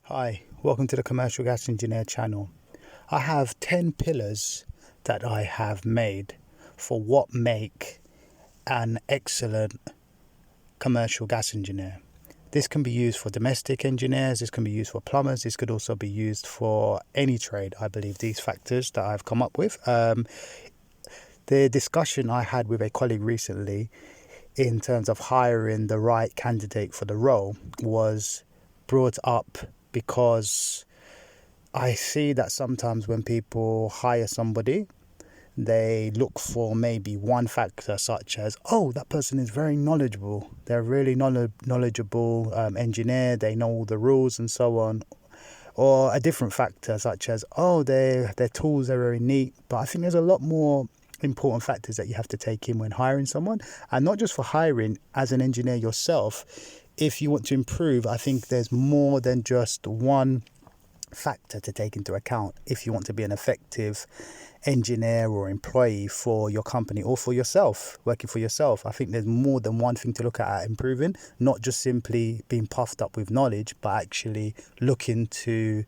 Hi, welcome to the Commercial Gas Engineer channel. I have 10 pillars that I have made for what make an excellent commercial gas engineer. This can be used for domestic engineers, this can be used for plumbers, this could also be used for any trade. I believe these factors that I've come up with. The discussion I had with a colleague recently in terms of hiring the right candidate for the role was brought up because I see that sometimes when people hire somebody, they look for maybe one factor such as, oh, that person is very knowledgeable. They're a really knowledgeable engineer. They know all the rules and so on. Or a different factor such as, oh, their tools are very neat. But I think there's a lot more important factors that you have to take in when hiring someone. And not just for hiring as an engineer yourself. If you want to improve, I think there's more than just one factor to take into account if you want to be an effective engineer or employee for your company or for yourself, working for yourself. I think there's more than one thing to look at improving, not just simply being puffed up with knowledge, but actually look into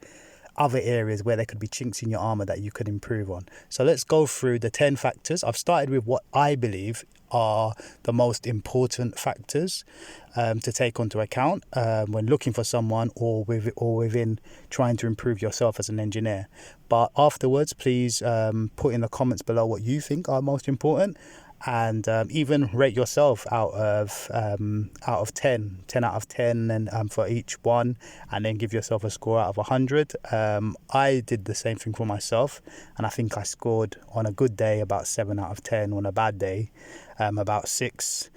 other areas where there could be chinks in your armor that you could improve on. So let's go through the 10 factors. I've started with what I believe are the most important factors to take onto account when looking for someone or within trying to improve yourself as an engineer. But afterwards, please put in the comments below what you think are most important, and even rate yourself out of 10 out of 10, and for each one, and then give yourself a score out of 100. I did the same thing for myself, and I think I scored on a good day about 7 out of 10, on a bad day about 6.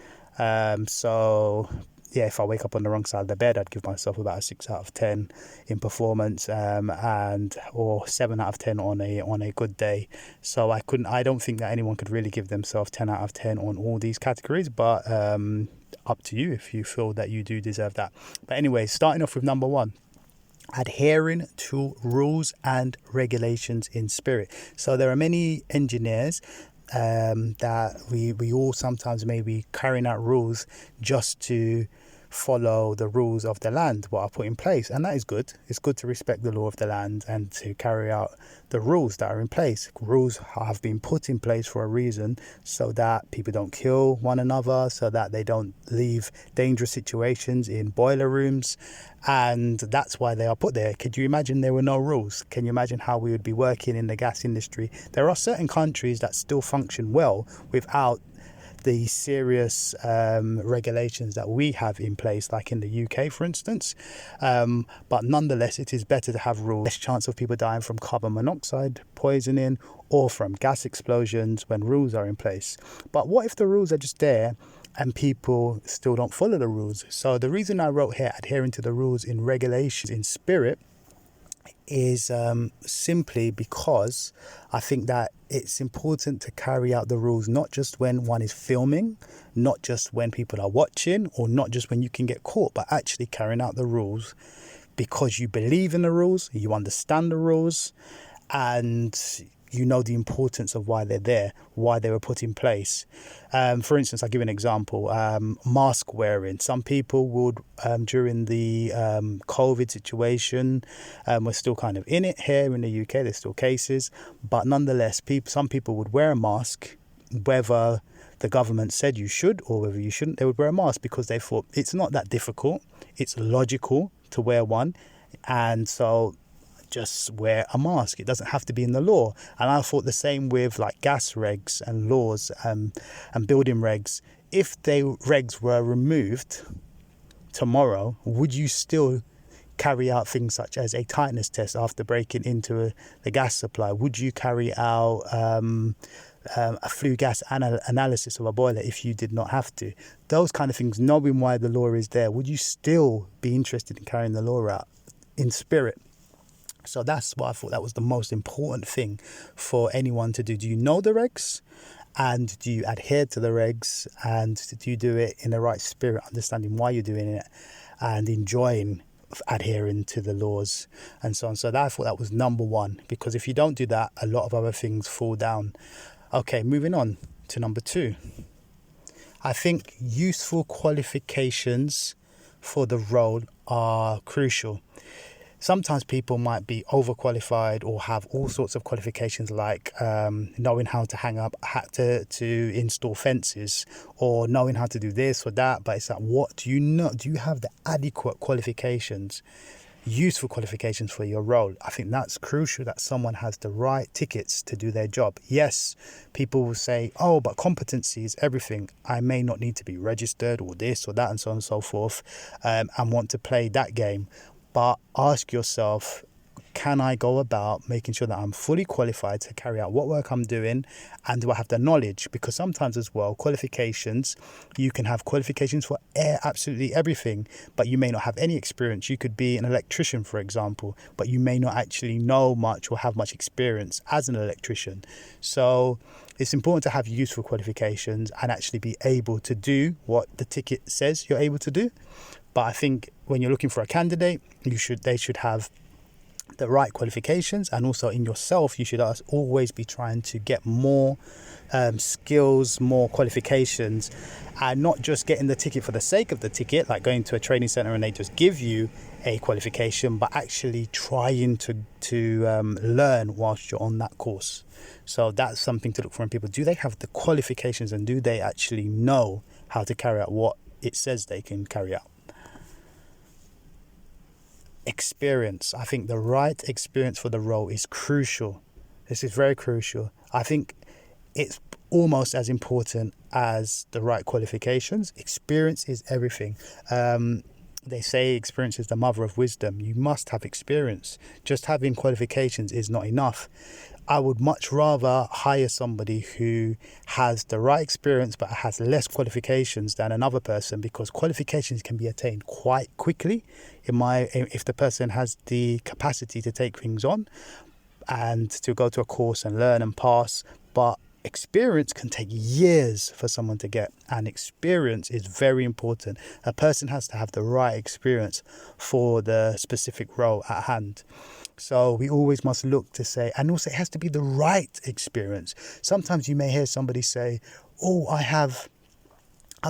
So yeah, if I wake up on the wrong side of the bed, I'd give myself about a 6 out of 10 in performance, or 7 out of 10 on a good day. So I don't think that anyone could really give themselves 10 out of 10 on all these categories, but up to you if you feel that you do deserve that. But anyway, starting off with number 1. Adhering to rules and regulations in spirit. So there are many engineers that we all sometimes may be carrying out rules just to follow the rules of the land, what are put in place, and that is good. It's good to respect the law of the land and to carry out the rules that are in place. Rules have been put in place for a reason, so that people don't kill one another, so that they don't leave dangerous situations in boiler rooms, and that's why they are put there. Could you imagine there were no rules? Can you imagine how we would be working in the gas industry? There are certain countries that still function well without the serious regulations that we have in place, like in the UK, for instance. But nonetheless, it is better to have rules. Less chance of people dying from carbon monoxide poisoning or from gas explosions when rules are in place. But what if the rules are just there and people still don't follow the rules? So the reason I wrote here, adhering to the rules in regulations in spirit, is simply because I think that it's important to carry out the rules not just when one is filming, not just when people are watching, or not just when you can get caught, but actually carrying out the rules because you believe in the rules, you understand the rules, and you know the importance of why they're there, why they were put in place. For instance, I'll give an example. Mask wearing. Some people would, during the COVID situation, we're still kind of in it here in the UK. There's still cases. But nonetheless, some people would wear a mask, whether the government said you should or whether you shouldn't. They would wear a mask because they thought it's not that difficult. It's logical to wear one. And so just wear a mask. It doesn't have to be in the law. And I thought the same with like gas regs and laws and building regs. If the regs were removed tomorrow, would you still carry out things such as a tightness test after breaking into the gas supply? Would you carry out a flue gas analysis of a boiler if you did not have to? Those kind of things, knowing why the law is there, would you still be interested in carrying the law out in spirit? So that's why I thought that was the most important thing for anyone to do. Do you know the regs? And do you adhere to the regs? And do you do it in the right spirit, understanding why you're doing it and enjoying adhering to the laws and so on? So I thought that was number 1, because if you don't do that, a lot of other things fall down. Okay, moving on to number 2. I think useful qualifications for the role are crucial. sometimes people might be overqualified or have all sorts of qualifications, like knowing how to hang up, to install fences, or knowing how to do this or that. But it's like, what do you know? Do you have the adequate qualifications, useful qualifications for your role? I think that's crucial, that someone has the right tickets to do their job. Yes, people will say, oh, but competency is everything. I may not need to be registered or this or that and so on and so forth, and want to play that game. But ask yourself, can I go about making sure that I'm fully qualified to carry out what work I'm doing, and do I have the knowledge? Because sometimes as well, qualifications, you can have qualifications for absolutely everything, but you may not have any experience. You could be an electrician, for example, but you may not actually know much or have much experience as an electrician. So it's important to have useful qualifications and actually be able to do what the ticket says you're able to do. But I think when you're looking for a candidate, they should have the right qualifications, and also in yourself, you should always be trying to get more skills, more qualifications, and not just getting the ticket for the sake of the ticket, like going to a training center and they just give you a qualification, but actually trying to learn whilst you're on that course. So that's something to look for in people. Do they have the qualifications, and do they actually know how to carry out what it says they can carry out? Experience. I think the right experience for the role is crucial. This is very crucial. I think it's almost as important as the right qualifications. Experience is everything. They say experience is the mother of wisdom. You must have experience. Just having qualifications is not enough. I would much rather hire somebody who has the right experience but has less qualifications than another person, because qualifications can be attained quite quickly if the person has the capacity to take things on and to go to a course and learn and pass. But experience can take years for someone to get, and experience is very important. A person has to have the right experience for the specific role at hand. So we always must look to say, and also it has to be the right experience. Sometimes you may hear somebody say, oh, I've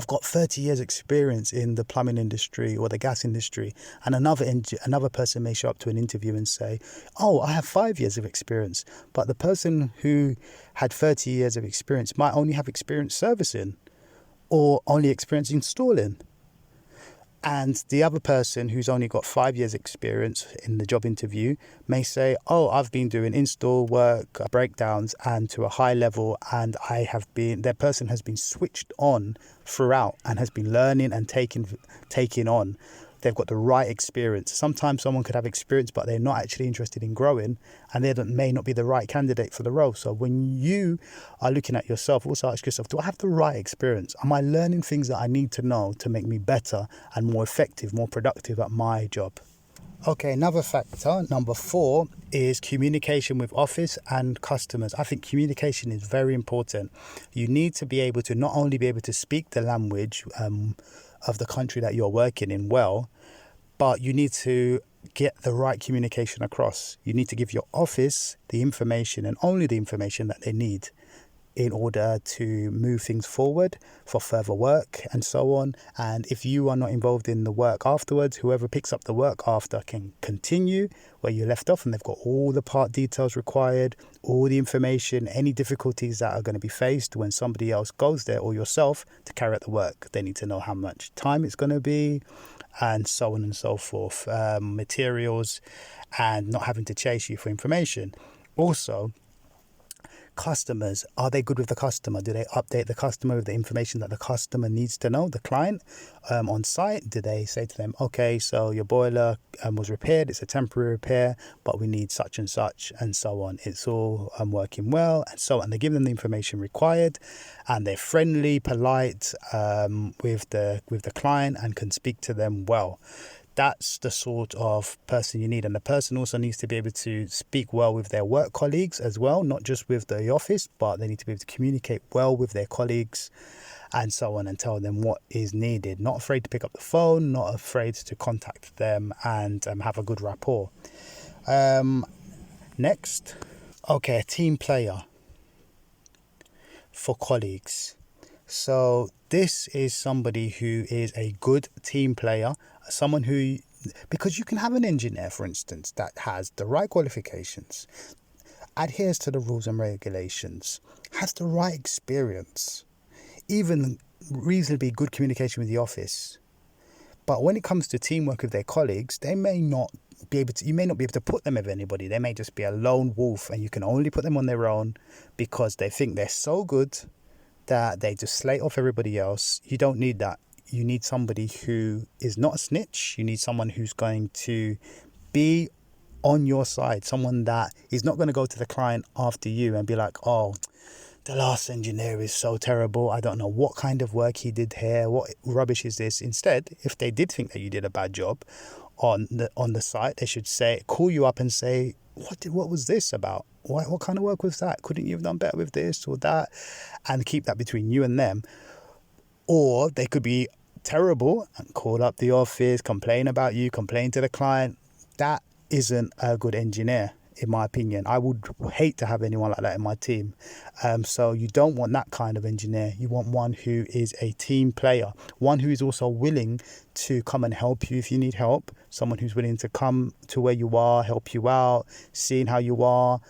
got 30 years experience in the plumbing industry or the gas industry, and another person may show up to an interview and say, oh, I have 5 years of experience. But the person who had 30 years of experience might only have experience servicing or only experience installing. And the other person who's only got 5 years experience in the job interview may say, oh, I've been doing install work, breakdowns, and to a high level, and that person has been switched on throughout and has been learning and taking on. They've got the right experience. Sometimes someone could have experience, but they're not actually interested in growing, and they may not be the right candidate for the role. So when you are looking at yourself, also ask yourself, do I have the right experience? Am I learning things that I need to know to make me better and more effective, more productive at my job? Okay, another factor, number 4, is communication with office and customers. I think communication is very important. You need to be able to not only be able to speak the language of the country that you're working in well, but you need to get the right communication across. You need to give your office the information, and only the information that they need, in order to move things forward for further work and so on. And if you are not involved in the work afterwards, whoever picks up the work after can continue where you left off, and they've got all the part details required, all the information, any difficulties that are going to be faced when somebody else goes there or yourself to carry out the work. They need to know how much time it's going to be, and so on and so forth, materials, and not having to chase you for information. Also, customers, are they good with the customer? Do they update the customer with the information that the customer needs to know, the client, on site? Do they say to them, okay, so your boiler was repaired, it's a temporary repair, but we need such and such, and so on. It's all working well, and so on. They give them the information required, and they're friendly, polite with the client, and can speak to them well. That's the sort of person you need. And the person also needs to be able to speak well with their work colleagues as well, not just with the office, but they need to be able to communicate well with their colleagues and so on, and tell them what is needed. Not afraid to pick up the phone, not afraid to contact them, and have a good rapport. Next, okay, a team player for colleagues. So this is somebody who is a good team player, someone who Because you can have an engineer, for instance, that has the right qualifications, adheres to the rules and regulations, has the right experience, even reasonably good communication with the office. But when it comes to teamwork with their colleagues, you may not be able to put them with anybody. They may just be a lone wolf, and you can only put them on their own because they think they're so good that they just slate off everybody else. You don't need that. You need somebody who is not a snitch. You need someone who's going to be on your side, someone that is not going to go to the client after you and be like, oh, the last engineer is so terrible. I don't know what kind of work he did here. What rubbish is this? Instead, if they did think that you did a bad job on the site, they should call you up and say, what was this about? What kind of work was that? Couldn't you have done better with this or that? And keep that between you and them. Or they could be terrible and call up the office, complain about you, complain to the client. That isn't a good engineer, in my opinion. I would hate to have anyone like that in my team. So you don't want that kind of engineer. You want one who is a team player, one who is also willing to come and help you if you need help, someone who's willing to come to where you are, help you out, seeing how you are,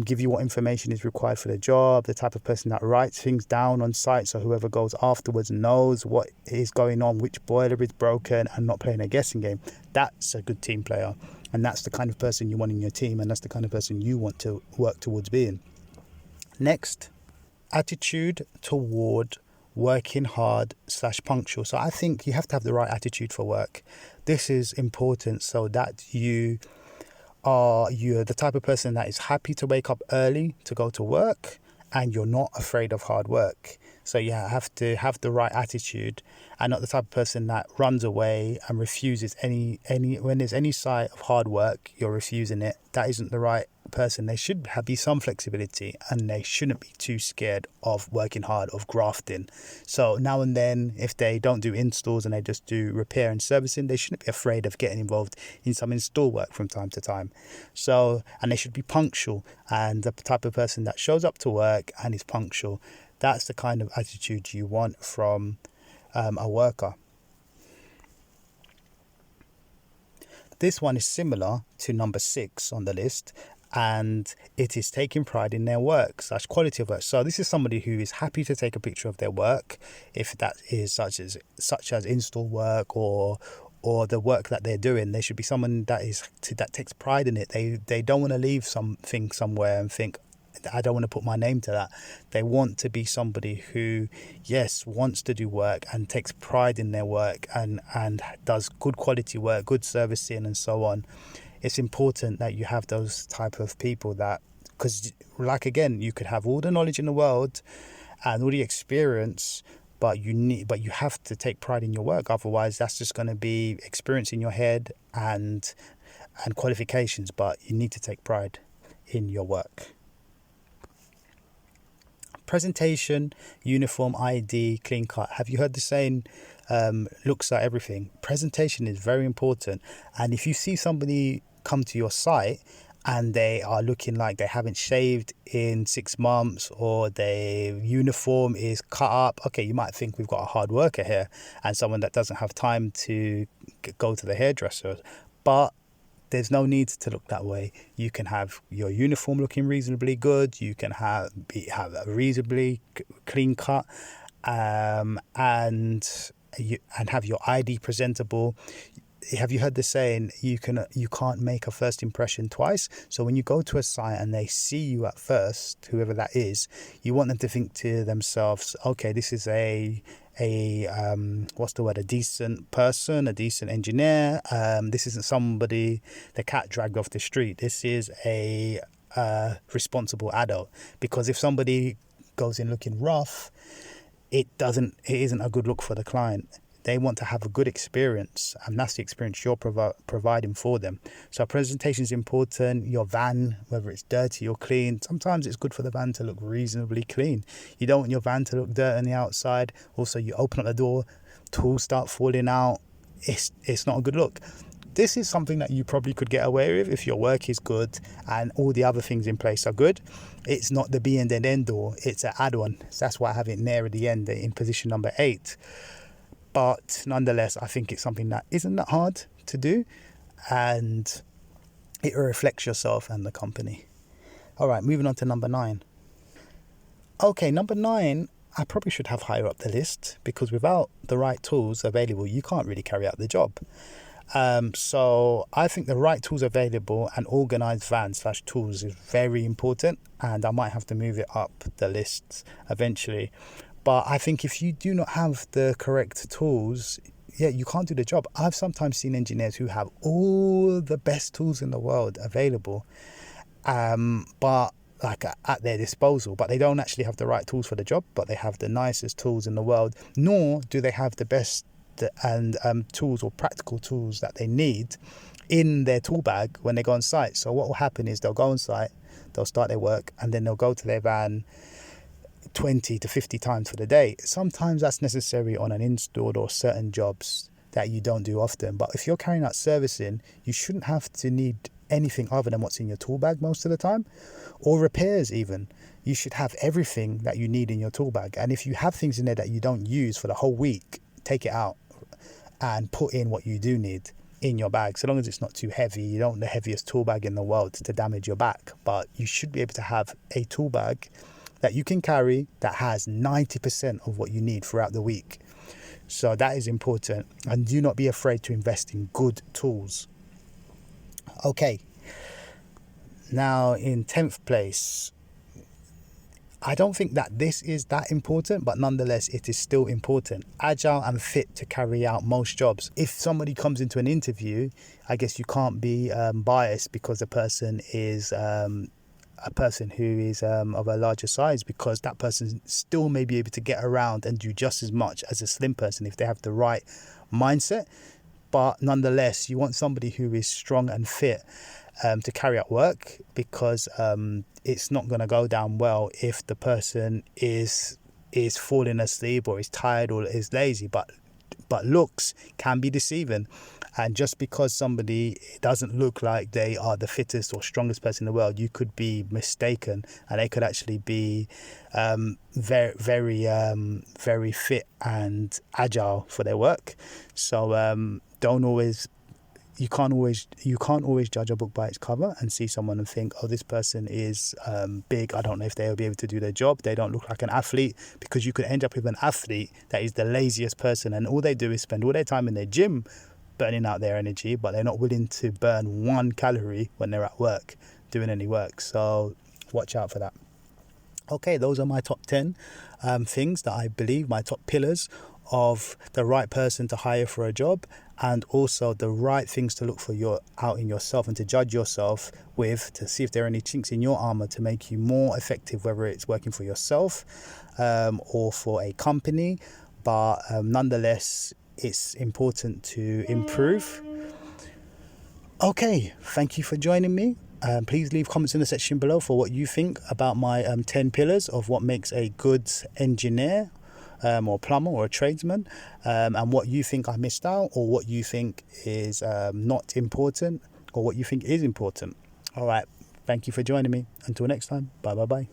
give you what information is required for the job, the type of person that writes things down on site so whoever goes afterwards knows what is going on, which boiler is broken, and not playing a guessing game. That's a good team player, and that's the kind of person you want in your team, and that's the kind of person you want to work towards being. Next, attitude toward working hard / punctual. So I think you have to have the right attitude for work. This is important so that you're the type of person that is happy to wake up early to go to work, and you're not afraid of hard work. So you have to have the right attitude, and not the type of person that runs away and refuses any when there's any sight of hard work, you're refusing it. That isn't the right person. There should be some flexibility, and they shouldn't be too scared of working hard, of grafting. So now and then, if they don't do installs and they just do repair and servicing, they shouldn't be afraid of getting involved in some install work from time to time. So, and they should be punctual, and the type of person that shows up to work and is punctual. That's the kind of attitude you want from a worker. This one is similar to number 6 on the list, and it is taking pride in their work / quality of work. So this is somebody who is happy to take a picture of their work, if that is such as install work or the work that they're doing. They should be someone that takes pride in it. They don't want to leave something somewhere and think, I don't want to put my name to that. They want to be somebody who, yes, wants to do work and takes pride in their work and does good quality work, good servicing and so on. It's important that you have those type of people that, because like again, you could have all the knowledge in the world and all the experience, but you have to take pride in your work. Otherwise, that's just going to be experience in your head and qualifications, but you need to take pride in your work. Presentation, uniform, ID, clean cut. Have you heard the saying, looks at everything? Presentation is very important. And if you see somebody come to your site and they are looking like they haven't shaved in 6 months, or their uniform is cut up, okay, you might think we've got a hard worker here and someone that doesn't have time to go to the hairdresser. But there's no need to look that way. You can have your uniform looking reasonably good. You can have a reasonably clean cut, and have your ID presentable. Have you heard the saying, you can't make a first impression twice? So when you go to a site and they see you at first, whoever that is, you want them to think to themselves, okay, this is a decent person, a decent engineer. This isn't somebody the cat dragged off the street. This is a responsible adult. Because if somebody goes in looking rough, it isn't a good look for the client. They want to have a good experience, and that's the experience you're providing for them. So presentation is important. Your van, whether it's dirty or clean, sometimes it's good for the van to look reasonably clean. You don't want your van to look dirty on the outside. Also, you open up the door, tools start falling out. It's not a good look. This is something that you probably could get away with if your work is good and all the other things in place are good. It's not the be and end all. It's an add-on. So that's why I have it near at the end in position number 8. But nonetheless, I think it's something that isn't that hard to do, and it reflects yourself and the company. All right, moving on to number 9. Okay, number 9, I probably should have higher up the list, because without the right tools available, you can't really carry out the job. So I think the right tools available and organized van/tools is very important, and I might have to move it up the list eventually. But I think if you do not have the correct tools, you can't do the job. I've sometimes seen engineers who have all the best tools in the world available, but like at their disposal, but they don't actually have the right tools for the job, but they have the nicest tools in the world, nor do they have the best and tools or practical tools that they need in their tool bag when they go on site. So what will happen is they'll go on site, they'll start their work, and then they'll go to their van 20 to 50 times for the day. Sometimes that's necessary on an install or certain jobs that you don't do often. But if you're carrying out servicing, you shouldn't have to need anything other than what's in your tool bag most of the time, or repairs even. You should have everything that you need in your tool bag. And if you have things in there that you don't use for the whole week, take it out and put in what you do need in your bag, so long as it's not too heavy. You don't want the heaviest tool bag in the world to damage your back, but you should be able to have a tool bag that you can carry that has 90% of what you need throughout the week. So that is important, and do not be afraid to invest in good tools. Okay, now in 10th place, I don't think that this is that important, but nonetheless, it is still important. Agile and fit to carry out most jobs. If somebody comes into an interview, I guess you can't be biased because the person is a person who is of a larger size, because that person still may be able to get around and do just as much as a slim person if they have the right mindset. But nonetheless, you want somebody who is strong and fit to carry out work, because it's not going to go down well if the person is falling asleep or is tired or is lazy. But looks can be deceiving, and just because somebody doesn't look like they are the fittest or strongest person in the world, you could be mistaken, and they could actually be very fit and agile for their work. So you can't always judge a book by its cover and see someone and think, oh, this person is big, I don't know if they'll be able to do their job, they don't look like an athlete, because you could end up with an athlete that is the laziest person, and all they do is spend all their time in their gym burning out their energy, but they're not willing to burn 1 calorie when they're at work doing any work. So watch out for that. Okay, those are my top 10 things that I believe, my top pillars of the right person to hire for a job, and also the right things to look for out in yourself and to judge yourself with, to see if there are any chinks in your armor to make you more effective, whether it's working for yourself or for a company. But nonetheless, it's important to improve. Okay, thank you for joining me. Please leave comments in the section below for what you think about my 10 pillars of what makes a good engineer or plumber or a tradesman, and what you think I missed out, or what you think is not important, or what you think is important. All right, thank you for joining me. Until next time, bye.